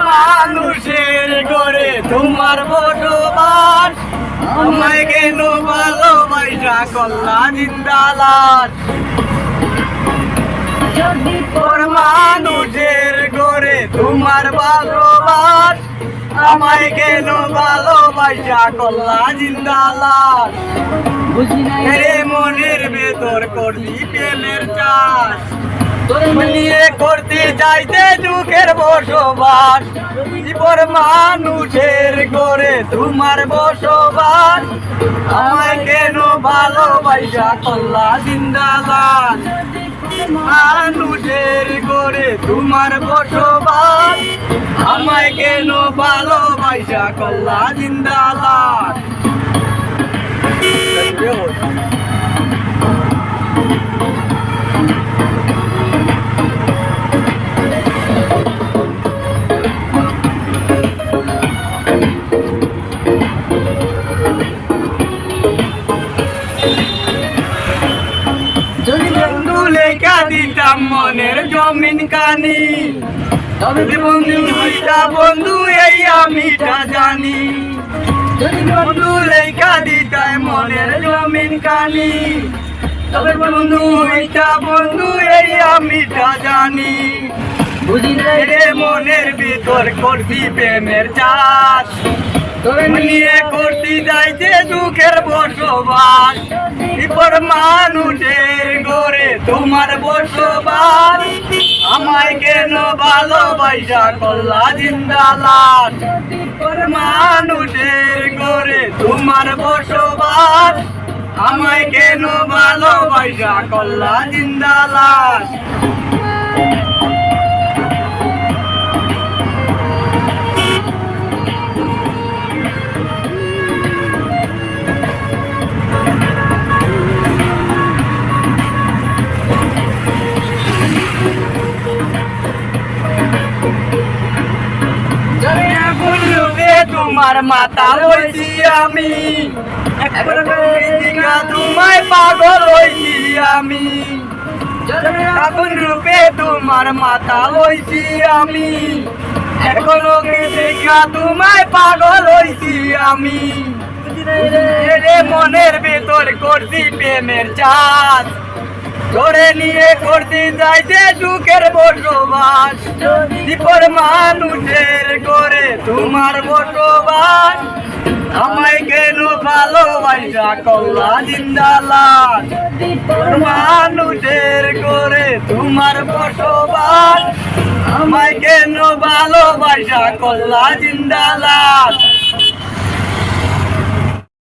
মানুষের ঘরে তোমার বসবাস, আমায় কেন ভালোবাসা করলা জিন্দালাস। মানুষের ঘরে তোমার ভালোবাস, আমায় কেন ভালোবাসা করলা জিন্দালাস। মনের ভেতর করলি প্রেমের চাষ, নিয়ে করতে চাইতে দুঃখের বসবাস। মানুষের ঘরে তোমার বসবাস, আমায় কেন ভালোবাসা করলা জিন্দালাস। মানুষের ঘরে তোমার বসবাস, আমায় কেন ভালোবাসা করলা জিন্দালাস। যদি বন্ধু লেখা দিতাম মনের জমিন কানি, তবে বন্ধু হইতা বন্ধু এই আমিটা জানি। যদি বন্ধু লেখা দিতাম মনের জমিন কানি, তবে বন্ধু হইতা বন্ধু এই আমিটা জানি। বুঝিলে রে মনের ভিতর করছি প্রেমের চাষ, নিয়ে করতে যাইতে দুঃখের বসবাস। মানুষের ঘরে তোমার বসবাস, আমায় কেন ভালোবাসা করলা জিন্দালাস। মানুষের ঘরে তোমার বসবাস, আমায় কেন ভালোবাসা করলা জিন্দালাস। তোমার মাতা হয়েছি আমি, তোমায় পাগল হয়েছি আমি। আগুন রূপে তোমার মাতা হয়েছি আমি, এখনো দেখা তোমায় পাগল হয়েছি আমি। মনের ভেতর করছি প্রেমের চাষ, ধরে নিয়ে করতে যাইতে সুখের বসবাস। মানুষের ঘরে তোমার বসবাস, আমায় কেন ভালোবাসা করলা জিন্দালাস। মানুষের ঘরে তোমার বসবাস, আমায় কেন ভালোবাসা করলা জিন্দালাস।